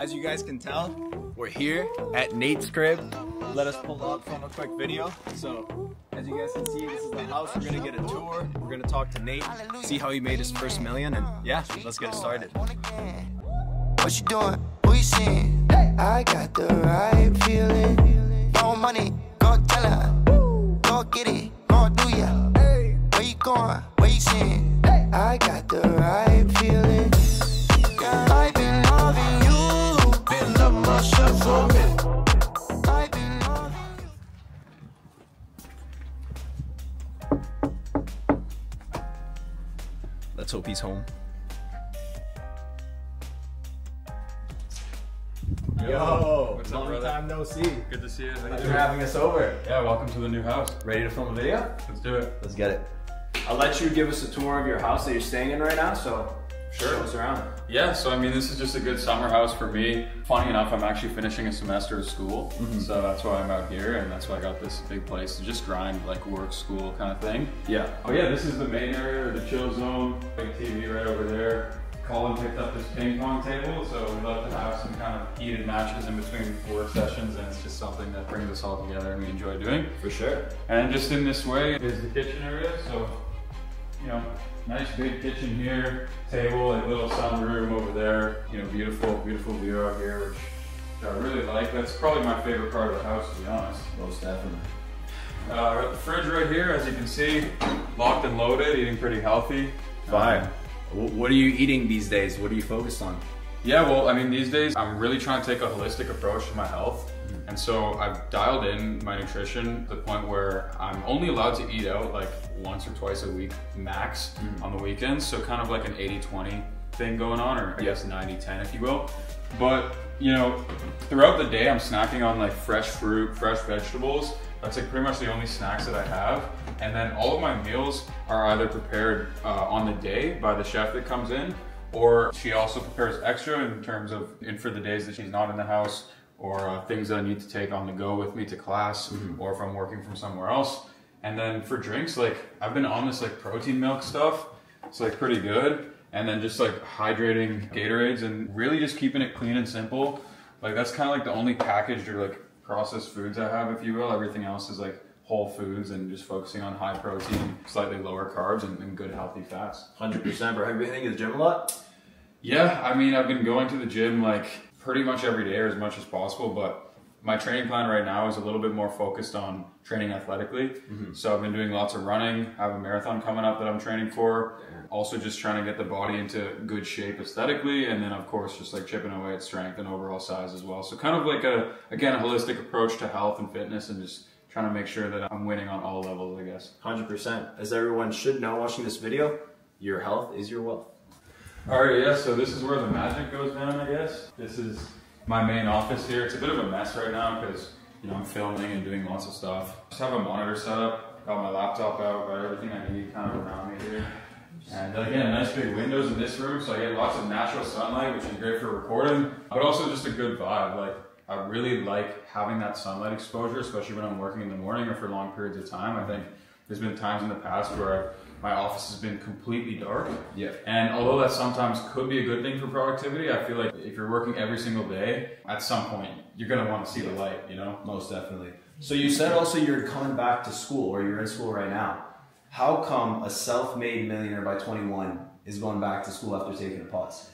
As you guys can tell, we're here at Nate's crib. Let us pull up from a quick video. So, as you guys can see, this is the house. We're gonna get a tour. We're gonna talk to Nate, see how he made his first million, and yeah, let's get it started. What you doing? Who you seeing? I got the right feeling. No money, go tell her. Go get it, go do ya. Where you going? Where you seeing? I got the right feeling. I've been loving you. Been loving myself for a minute. I've been loving you. Let's hope he's home. Yo, what's up, long brother? time no see. Good to see you. Thanks for having us over. Yeah, welcome to the new house. Ready to film a video? Let's do it. Let's get it. I'll let you give us a tour of your house that you're staying in right now, so Sure. show us around. Yeah, so I mean, this is just a good summer house for me. Funny enough, I'm actually finishing a semester of school, so that's why I'm out here, and that's why I got this big place to just grind, like work, school kind of thing. Yeah. Oh yeah, this is the main area, the chill zone, big TV right over there. Colin picked up this ping pong table, so we love to have some kind of heated matches in between work sessions, and it's just something that brings us all together and we enjoy doing. For sure. And just in this way is the kitchen area, so, you know, nice big kitchen here, table, a little sunroom over there, you know, beautiful, beautiful view out here, which I really like. That's probably my favorite part of the house, to be honest. Most definitely. Got the fridge right here, as you can see, locked and loaded, eating pretty healthy. Fine. What are you eating these days? What are you focused on? Yeah, well, I mean, these days I'm really trying to take a holistic approach to my health. And so I've dialed in my nutrition to the point where I'm only allowed to eat out like once or twice a week max on the weekends. So kind of like an 80-20 thing going on, or I guess 90-10 if you will. But, you know, throughout the day I'm snacking on like fresh fruit, fresh vegetables. That's like pretty much the only snacks that I have. And then all of my meals are either prepared on the day by the chef that comes in, or she also prepares extra in terms of, for the days that she's not in the house, or things that I need to take on the go with me to class, or if I'm working from somewhere else. And then for drinks, like I've been on this like protein milk stuff. It's like pretty good. And then just like hydrating Gatorades and really just keeping it clean and simple. Like that's kind of like the only packaged or like processed foods I have, if you will. Everything else is like whole foods and just focusing on high protein, slightly lower carbs, and good healthy fats. 100%, bro. Have you been hitting the gym a lot? Yeah, I mean, I've been going to the gym like pretty much every day or as much as possible, but my training plan right now is a little bit more focused on training athletically. So I've been doing lots of running. I have a marathon coming up that I'm training for. Also just trying to get the body into good shape aesthetically, and then of course just like chipping away at strength and overall size as well. So kind of like again, a holistic approach to health and fitness, and just trying to make sure that I'm winning on all levels, I guess. 100%. As everyone should know watching this video, your health is your wealth. All right, yeah, so this is where the magic goes down, I guess. This is my main office here. It's a bit of a mess right now because, you know, I'm filming and doing lots of stuff. Just have a monitor set up, got my laptop out, got everything I need kind of around me here. And again, nice big windows in this room, so I get lots of natural sunlight, which is great for recording, but also just a good vibe. Like, I really like having that sunlight exposure, especially when I'm working in the morning or for long periods of time. I think there's been times in the past where my office has been completely dark. Yeah. And although that sometimes could be a good thing for productivity, I feel like if you're working every single day, at some point, you're gonna want to see the light, you know? Most definitely. So you said also you're coming back to school, or you're in school right now. How come a self-made millionaire by 21 is going back to school after taking a pause?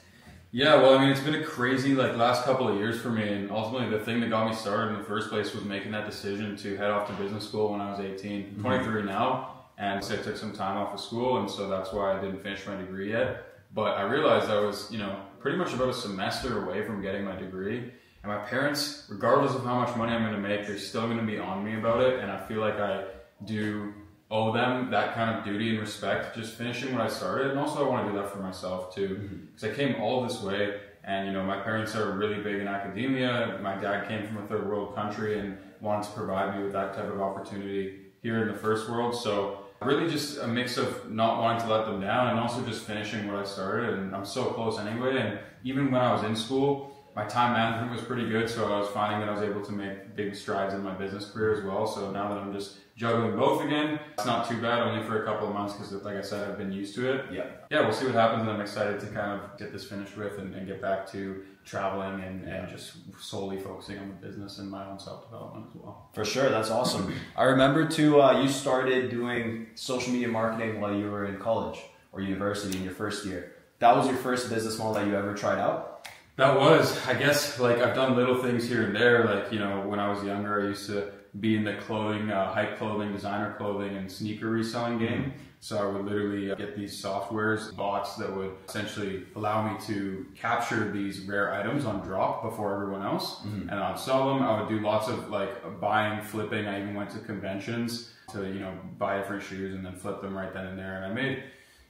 Yeah, well, I mean, it's been a crazy last couple of years for me, and ultimately the thing that got me started in the first place was making that decision to head off to business school when I was 18. I'm 23 now, and so I took some time off of school, and so that's why I didn't finish my degree yet. But I realized I was, you know, pretty much about a semester away from getting my degree, and my parents, regardless of how much money I'm going to make, they're still going to be on me about it, and I feel like I do owe them that kind of duty and respect, just finishing what I started. And also I want to do that for myself too, because I came all this way, and you know, my parents are really big in academia. My dad came from a third world country and wanted to provide me with that type of opportunity here in the first world. So really just a mix of not wanting to let them down and also just finishing what I started, and I'm so close anyway. And even when I was in school, my time management was pretty good, so I was finding that I was able to make big strides in my business career as well. So now that I'm just juggling both again, it's not too bad, only for a couple of months, because like I said, I've been used to it. Yeah, we'll see what happens, and I'm excited to kind of get this finished with and get back to traveling and just solely focusing on the business and my own self-development as well. For sure, that's awesome. I remember too, you started doing social media marketing while you were in college or university in your first year. That was your first business model that you ever tried out? That was, I guess, like I've done little things here and there. Like, you know, when I was younger, I used to be in the clothing, hype clothing, designer clothing, and sneaker reselling game. So I would literally get these softwares, bots that would essentially allow me to capture these rare items on drop before everyone else. And I'd sell them. I would do lots of like buying, flipping. I even went to conventions to, you know, buy different shoes and then flip them right then and there. And I made,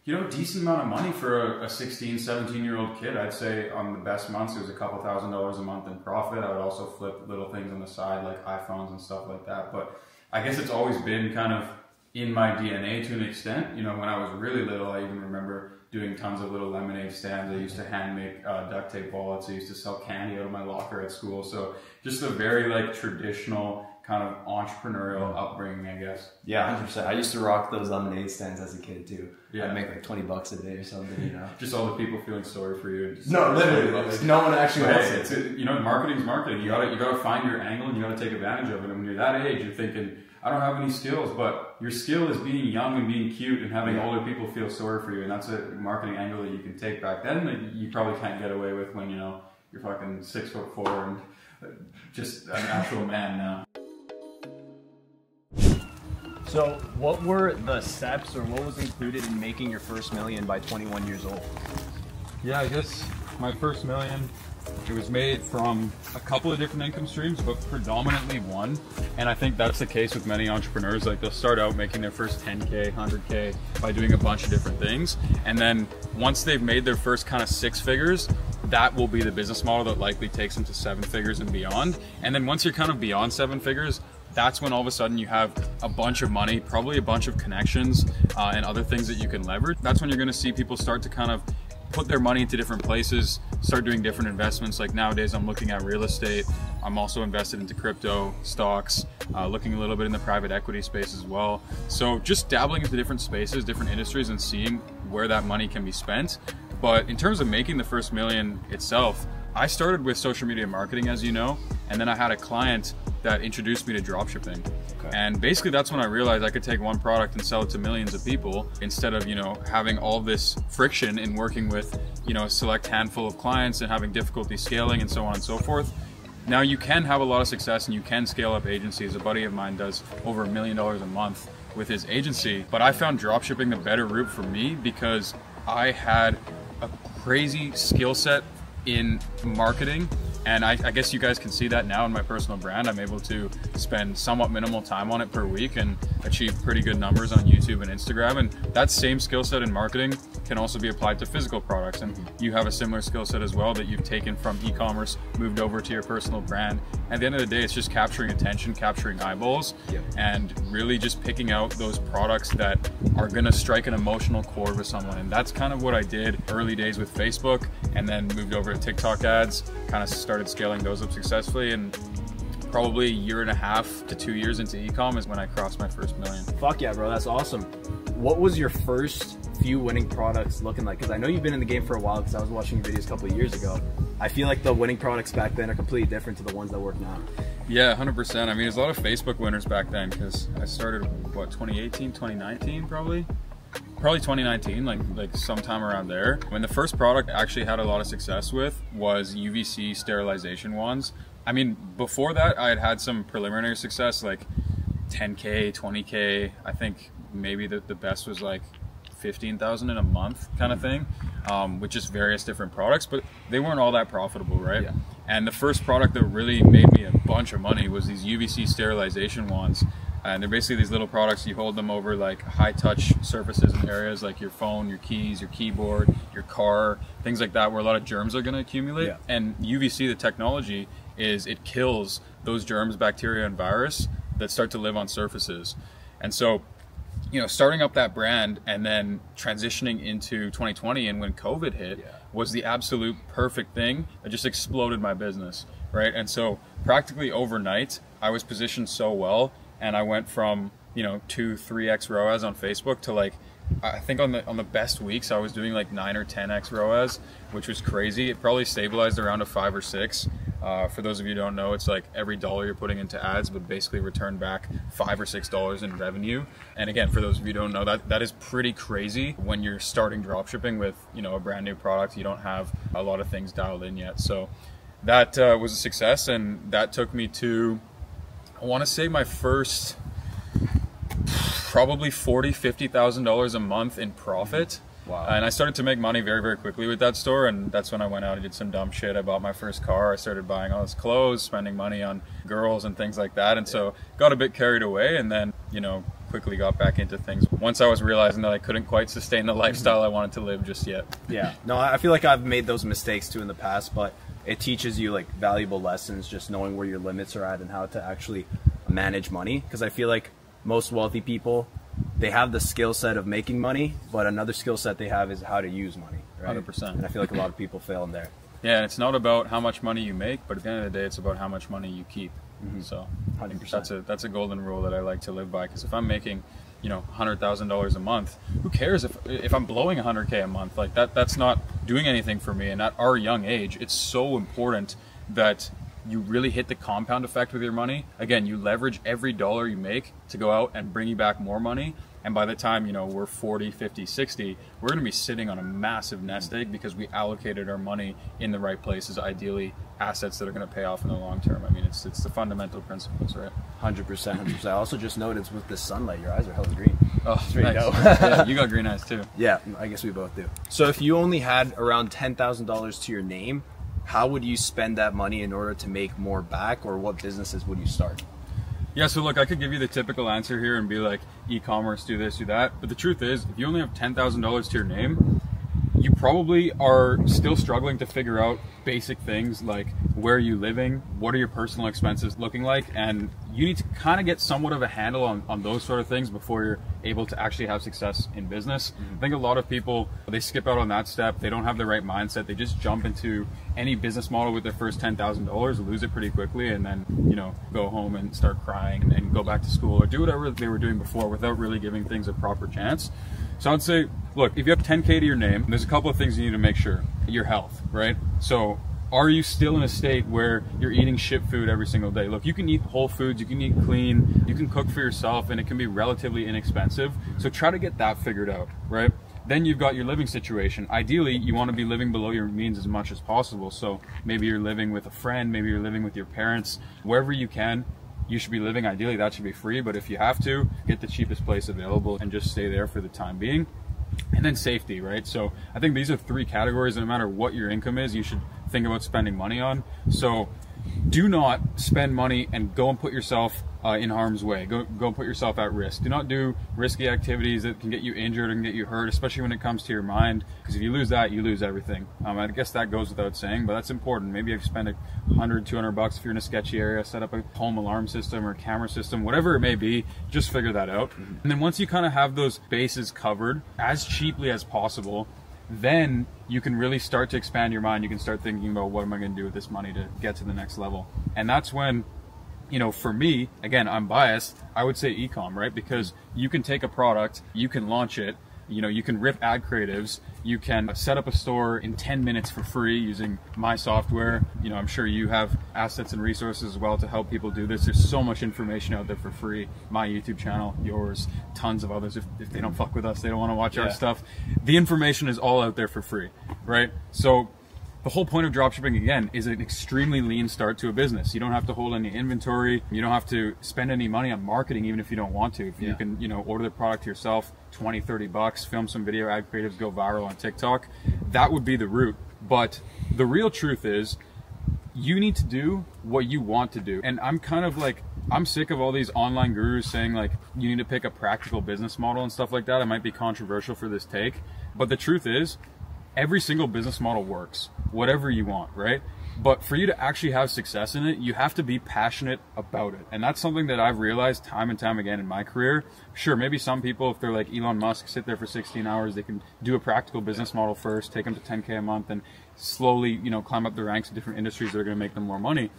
you know, a decent amount of money for a 16, 17-year-old kid. I'd say on the best months, it was a couple $1,000s a month in profit. I would also flip little things on the side, like iPhones and stuff like that. But I guess it's always been kind of in my DNA to an extent. You know, when I was really little, I even remember doing tons of little lemonade stands. I used to hand make duct tape wallets. I used to sell candy out of my locker at school. So just a very like traditional kind of entrepreneurial upbringing, I guess. Yeah, 100%. I used to rock those lemonade stands as a kid too. Yeah. I'd make like $20 a day or something, you know. Just all the people feeling sorry for you. No, literally, like, no one actually wants it. You know, marketing's marketing. You gotta find your angle and you gotta take advantage of it. And when you're that age, you're thinking, I don't have any skills, but your skill is being young and being cute and having older people feel sorry for you. And that's a marketing angle that you can take back then that you probably can't get away with when, you know, you're fucking 6'4" and just an actual man now. So what were the steps or what was included in making your first million by 21 years old? Yeah, I guess my first million, it was made from a couple of different income streams, but predominantly one. And I think that's the case with many entrepreneurs. Like they'll start out making their first 10K, 100K by doing a bunch of different things. And then once they've made their first kind of 6 figures, that will be the business model that likely takes them to 7 figures and beyond. And then once you're kind of beyond 7 figures, that's when all of a sudden you have a bunch of money, probably a bunch of connections and other things that you can leverage. That's when you're gonna see people start to kind of put their money into different places, start doing different investments. Like nowadays I'm looking at real estate. I'm also invested into crypto, stocks, looking a little bit in the private equity space as well. So just dabbling into different spaces, different industries and seeing where that money can be spent. But in terms of making the first million itself, I started with social media marketing, as you know, and then I had a client that introduced me to dropshipping. Okay. And basically that's when I realized I could take one product and sell it to millions of people instead of, you know, having all this friction in working with, you know, a select handful of clients and having difficulty scaling and so on and so forth. Now you can have a lot of success and you can scale up agencies. A buddy of mine does over $1 million a month with his agency, but I found dropshipping the better route for me because I had a crazy skill set in marketing. And I guess you guys can see that now in my personal brand. I'm able to spend somewhat minimal time on it per week and achieve pretty good numbers on YouTube and Instagram. And that same skill set in marketing can also be applied to physical products. And you have a similar skill set as well that you've taken from e-commerce, moved over to your personal brand. At the end of the day, it's just capturing attention, capturing eyeballs, and really just picking out those products that are gonna strike an emotional chord with someone. And that's kind of what I did early days with Facebook, and then moved over to TikTok ads, kind of started scaling those up successfully, and probably 1.5 to 2 years into e-com is when I crossed my first million. Fuck yeah, bro, that's awesome. What was your first few winning products looking like? Because I know you've been in the game for a while, because I was watching your videos a couple of years ago. I feel like the winning products back then are completely different to the ones that work now. Yeah, 100%. I mean, there's a lot of Facebook winners back then, because I started, what, 2018, 2019 probably? Probably 2019, like sometime around there. When the first product I actually had a lot of success with was UVC sterilization wands. I mean, before that, I had had some preliminary success, like 10K, 20K. I think maybe the best was like 15,000 in a month kind of thing, with just various different products, but they weren't all that profitable, right? Yeah. And the first product that really made me a bunch of money was these UVC sterilization wands. And they're basically these little products. You hold them over like high touch surfaces and areas like your phone, your keys, your keyboard, your car, things like that, where a lot of germs are going to accumulate. Yeah. And UVC, the technology, is it kills those germs, bacteria, and virus that start to live on surfaces. And so, you know, starting up that brand and then transitioning into 2020, and when COVID hit, was the absolute perfect thing that just exploded my business, right? And so practically overnight, I was positioned so well, and I went from, you know, 2-3x ROAS on Facebook to like, I think on the best weeks I was doing like 9 or 10x ROAS, which was crazy. It probably stabilized around a 5 or 6. For those of you who don't know, it's like every dollar you're putting into ads would basically return back $5 or $6 in revenue. And again, for those of you who don't know, that is pretty crazy when you're starting dropshipping with, you know, a brand new product. You don't have a lot of things dialed in yet. So that was a success, and that took me to, I want to say, my first probably $40,000-$50,000 a month in profit. Wow. And I started to make money very, very quickly with that store, and that's when I went out and did some dumb shit. I bought my first car, I started buying all this clothes, spending money on girls and things like that, and so got a bit carried away, and then, you know, quickly got back into things once I was realizing that I couldn't quite sustain the lifestyle I wanted to live just yet. Yeah, no, I feel like I've made those mistakes too in the past, but it teaches you like valuable lessons, just knowing where your limits are at and how to actually manage money. Because I feel like most wealthy people, they have the skill set of making money, but another skill set they have is how to use money, right? 100%. And I feel like a lot of people fail in there. Yeah, and it's not about how much money you make, but at the end of the day, it's about how much money you keep. So I think 100%. that's a golden rule that I like to live by, because if I'm making, you know, $100,000 a month, who cares if I'm blowing $100K a month? Like that's not doing anything for me. And at our young age, it's so important that you really hit the compound effect with your money. Again, you leverage every dollar you make to go out and bring you back more money. And by the time, you know, we're 40, 50, 60, we're going to be sitting on a massive nest egg because we allocated our money in the right places, ideally assets that are going to pay off in the long term. I mean, it's the fundamental principles, right? 100%, 100%. I also just noticed with this sunlight, your eyes are hella green. Oh, it's really dope. Yeah, you got green eyes too. Yeah, I guess we both do. So if you only had around $10,000 to your name, how would you spend that money in order to make more back, or what businesses would you start? Yeah, so look, I could give you the typical answer here and be like, e-commerce, do this, do that. But the truth is, if you only have $10,000 to your name, you probably are still struggling to figure out basic things like where are you living, what are your personal expenses looking like, and you need to kind of get somewhat of a handle on those sort of things before you're able to actually have success in business. I think a lot of people, they skip out on that step. They don't have the right mindset. They just jump into any business model with their first $10,000, lose it pretty quickly, and then, you know, go home and start crying and go back to school or do whatever they were doing before without really giving things a proper chance. So I'd say, look, if you have 10K to your name, there's a couple of things you need to make sure. Your health, right? So are you still in a state where you're eating shit food every single day? Look, you can eat whole foods, you can eat clean, you can cook for yourself, and it can be relatively inexpensive. So try to get that figured out, right? Then you've got your living situation. Ideally, you want to be living below your means as much as possible. So maybe you're living with a friend, maybe you're living with your parents, wherever you can. You should be living. Ideally, that should be free, but if you have to, get the cheapest place available and just stay there for the time being. And then safety, right? So I think these are 3 categories, and no matter what your income is, you should think about spending money on. So do not spend money and go and put yourself in harm's way. Go and put yourself at risk. Do not do risky activities that can get you injured and get you hurt, especially when it comes to your mind, because if you lose that, you lose everything. I guess that goes without saying, but that's important. Maybe you spend $100, $200 if you're in a sketchy area, set up a home alarm system or camera system, whatever it may be, just figure that out. And then once you kind of have those bases covered as cheaply as possible, then you can really start to expand your mind. You can start thinking about, what am I going to do with this money to get to the next level? And that's when, you know, for me, again, I'm biased, I would say e-com, right? Because you can take a product, you can launch it, you know, you can rip ad creatives, you can set up a store in 10 minutes for free using my software. You know, I'm sure you have assets and resources as well to help people do this. There's so much information out there for free. My YouTube channel, yours, tons of others. If they don't fuck with us, they don't want to watch our stuff. The information is all out there for free, right? So the whole point of dropshipping, again, is an extremely lean start to a business. You don't have to hold any inventory. You don't have to spend any money on marketing, even if you don't want to. If you can, you know, order the product yourself, 20, 30 bucks, film some video ad creatives, go viral on TikTok. That would be the route. But the real truth is, you need to do what you want to do. And I'm kind of like, I'm sick of all these online gurus saying like, you need to pick a practical business model and stuff like that. It might be controversial for this take, but the truth is, every single business model works, whatever you want, right? But for you to actually have success in it, you have to be passionate about it. And that's something that I've realized time and time again in my career. Sure, maybe some people, if they're like Elon Musk, sit there for 16 hours, they can do a practical business model first, take them to 10K a month, and slowly, you know, climb up the ranks in different industries that are going to make them more money.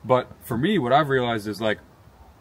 But for me, what I've realized is, like,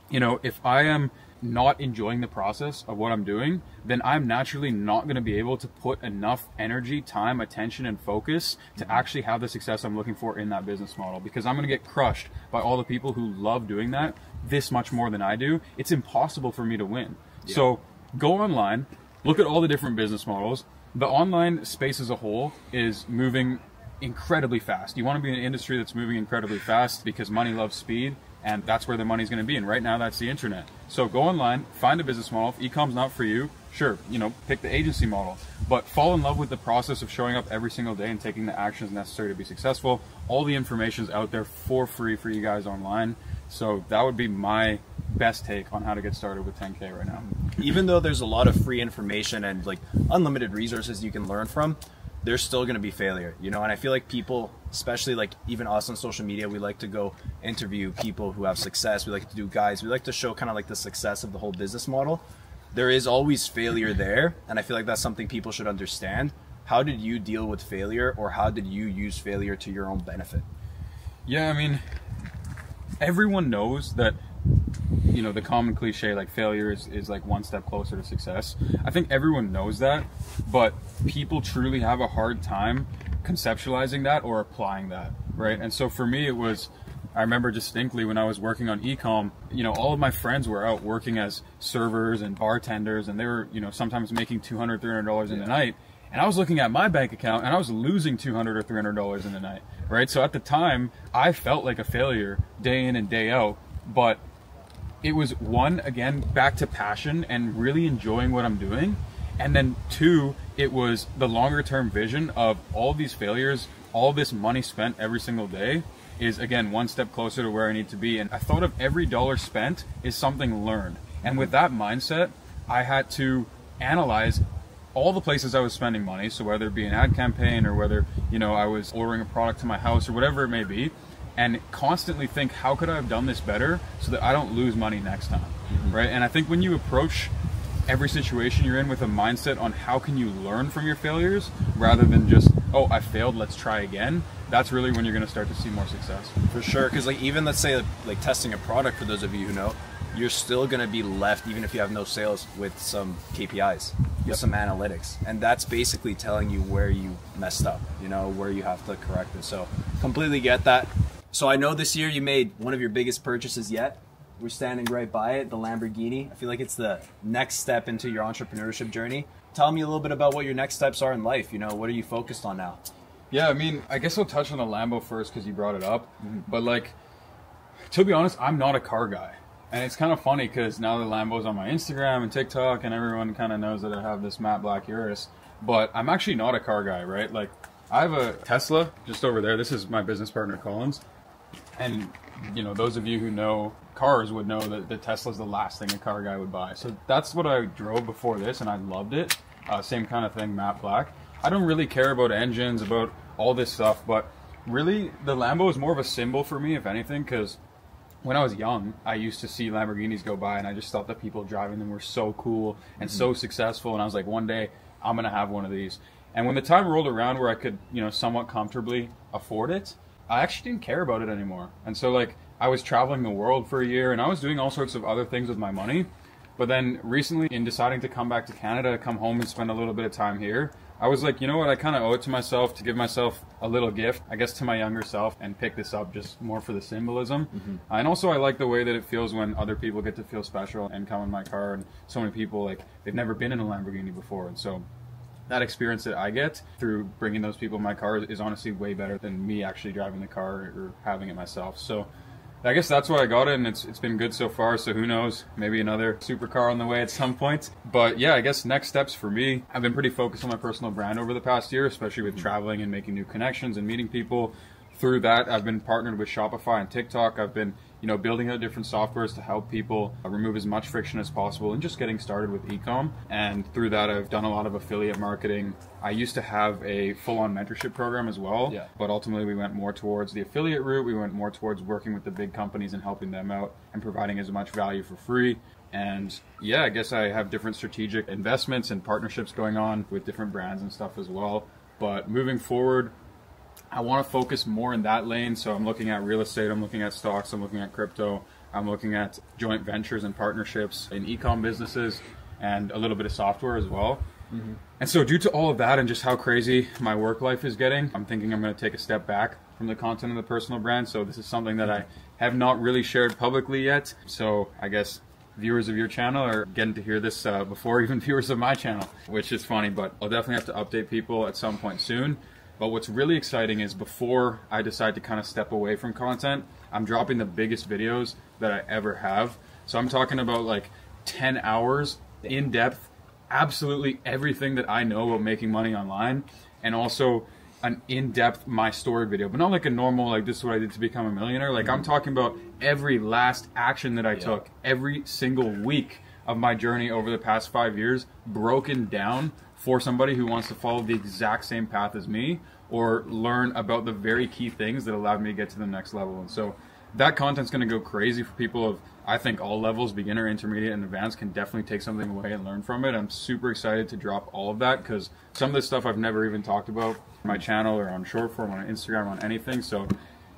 you know, if I am not enjoying the process of what I'm doing, then I'm naturally not going to be able to put enough energy, time, attention, and focus to actually have the success I'm looking for in that business model, because I'm going to get crushed by all the people who love doing that this much more than I do. It's impossible for me to win. Yeah. So go online, look at all the different business models. The online space as a whole is moving incredibly fast. You want to be in an industry that's moving incredibly fast because money loves speed. And that's where the money's going to be. And right now, that's the internet. So go online, find a business model. If e-com's not for you, sure, you know, pick the agency model. But fall in love with the process of showing up every single day and taking the actions necessary to be successful. All the information's out there for free for you guys online. So that would be my best take on how to get started with 10K right now. Even though there's a lot of free information and like unlimited resources you can learn from, there's still going to be failure, you know. And I feel like people, especially like even us on social media, we like to go interview people who have success. We like to do guides. We like to show kind of like the success of the whole business model. There is always failure there, and I feel like that's something people should understand. How did you deal with failure, or how did you use failure to your own benefit? Yeah, I mean, everyone knows that, you know, the common cliche, like failure is like one step closer to success. I think everyone knows that, but people truly have a hard time conceptualizing that or applying that, right? And so for me, it was, I remember distinctly when I was working on e-com, you know, all of my friends were out working as servers and bartenders, and they were, you know, sometimes making $200, $300 in the night. And I was looking at my bank account and I was losing $200 or $300 in the night, right? So at the time, I felt like a failure day in and day out, but it was, one, again, back to passion and really enjoying what I'm doing. And then two, it was the longer term vision of all these failures, all this money spent every single day is, again, one step closer to where I need to be. And I thought of every dollar spent is something learned. And with that mindset, I had to analyze all the places I was spending money. So whether it be an ad campaign or whether, you know, I was ordering a product to my house or whatever it may be, and constantly think, how could I have done this better so that I don't lose money next time, right? And I think when you approach every situation you're in with a mindset on how can you learn from your failures rather than just, oh, I failed, let's try again, that's really when you're going to start to see more success. For sure, because like even let's say like testing a product, for those of you who know, you're still going to be left, even if you have no sales, with some KPIs, with some analytics, and that's basically telling you where you messed up, you know, where you have to correct it. So completely get that. So I know this year you made one of your biggest purchases yet. We're standing right by it, the Lamborghini. I feel like it's the next step into your entrepreneurship journey. Tell me a little bit about what your next steps are in life. You know, what are you focused on now? Yeah, I mean, I guess I'll touch on the Lambo first because you brought it up. But like, to be honest, I'm not a car guy. And it's kind of funny because now the Lambo's on my Instagram and TikTok and everyone kind of knows that I have this matte black Urus. But I'm actually not a car guy, right? Like, I have a Tesla just over there. This is my business partner, Collins. And, you know, those of you who know cars would know that the Tesla's the last thing a car guy would buy. So that's what I drove before this, and I loved it. Same kind of thing, matte black. I don't really care about engines, about all this stuff, but really the Lambo is more of a symbol for me, if anything, because when I was young, I used to see Lamborghinis go by, and I just thought that people driving them were so cool and so successful, and I was like, one day I'm going to have one of these. And when the time rolled around where I could, you know, somewhat comfortably afford it, I actually didn't care about it anymore. And so like I was traveling the world for a year and I was doing all sorts of other things with my money. But then recently, in deciding to come back to Canada, come home and spend a little bit of time here, I was like, you know what, I kind of owe it to myself to give myself a little gift, I guess, to my younger self and pick this up just more for the symbolism. And also I like the way that it feels when other people get to feel special and come in my car, and so many people, like, they've never been in a Lamborghini before. And so that experience that I get through bringing those people in my car is honestly way better than me actually driving the car or having it myself. So I guess that's why I got it, and it's been good so far. So who knows, maybe another supercar on the way at some point. But yeah, I guess next steps for me, I've been pretty focused on my personal brand over the past year, especially with traveling and making new connections and meeting people. through that, I've been partnered with Shopify and TikTok. I've been, building out different softwares to help people remove as much friction as possible and just getting started with e-com. And through that, I've done a lot of affiliate marketing. I used to have a full-on mentorship program as well, but ultimately we went more towards the affiliate route. We went more towards working with the big companies and helping them out and providing as much value for free. And yeah, I guess I have different strategic investments and partnerships going on with different brands and stuff as well. But moving forward, I want to focus more in that lane. So I'm looking at real estate, I'm looking at stocks, I'm looking at crypto, I'm looking at joint ventures and partnerships in e-com businesses and a little bit of software as well. And so due to all of that and just how crazy my work life is getting, I'm thinking I'm going to take a step back from the content of the personal brand. So this is something that I have not really shared publicly yet. So I guess viewers of your channel are getting to hear this before even viewers of my channel, which is funny, but I'll definitely have to update people at some point soon. But what's really exciting is before I decide to kind of step away from content, I'm dropping the biggest videos that I ever have. So I'm talking about like 10 hours in depth, absolutely everything that I know about making money online, and also an in-depth my story video, but not like a normal, like this is what I did to become a millionaire. Like I'm talking about every last action that I took, every single week of my journey over the past 5 years, broken down for somebody who wants to follow the exact same path as me or learn about the very key things that allowed me to get to the next level. And so that content's going to go crazy for people of, I think, all levels, beginner, intermediate, and advanced can definitely take something away and learn from it. I'm super excited to drop all of that because some of this stuff I've never even talked about on my channel or on short form, on Instagram, on anything. So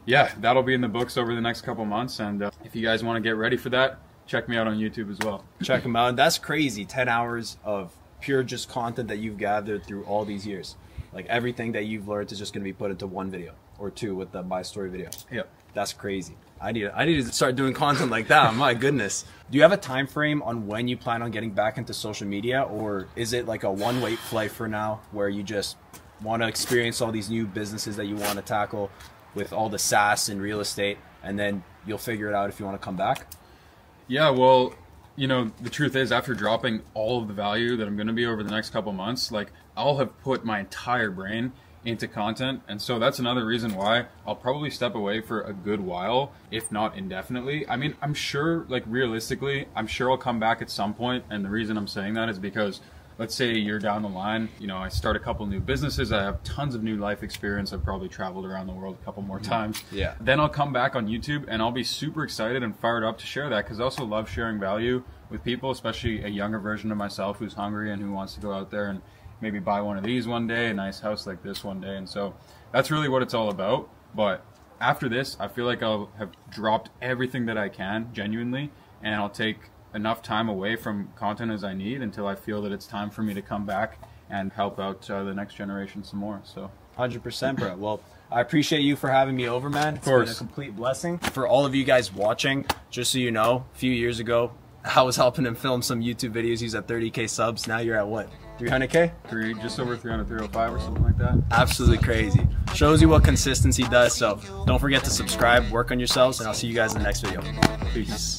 yeah, that'll be in the books over the next couple months. And if you guys want to get ready for that, check me out on YouTube as well. Check them out. That's crazy. 10 hours of pure just content that you've gathered through all these years. Like everything that you've learned is just going to be put into one video or two with the My Story video. Yep. That's crazy. I need to start doing content like that. My goodness. Do you have a time frame on when you plan on getting back into social media, or is it like a one-way flight for now where you just want to experience all these new businesses that you want to tackle with all the SaaS and real estate, and then you'll figure it out if you want to come back? Yeah, well, the truth is, after dropping all of the value that I'm going to be over the next couple months, like I'll have put my entire brain into content. And so that's another reason why I'll probably step away for a good while, if not indefinitely. I mean, I'm sure, like realistically, I'm sure I'll come back at some point. And the reason I'm saying that is because let's say a year down the line, I start a couple new businesses, I have tons of new life experience, I've probably traveled around the world a couple more times. Yeah. Then I'll come back on YouTube and I'll be super excited and fired up to share that, because I also love sharing value with people, especially a younger version of myself who's hungry and who wants to go out there and maybe buy one of these one day, a nice house like this one day. And so that's really what it's all about. But after this, I feel like I'll have dropped everything that I can, genuinely, and I'll take enough time away from content as I need until I feel that it's time for me to come back and help out the next generation some more. So 100%, bro. Well, I appreciate you for having me over, man. It's been a complete blessing. For all of you guys watching, just so you know, a few years ago, I was helping him film some YouTube videos. He's at 30K subs. Now you're at what? 300K? Just over 300, 305 or something like that. Absolutely crazy. Shows you what consistency does. So don't forget to subscribe, work on yourselves, and I'll see you guys in the next video. Peace.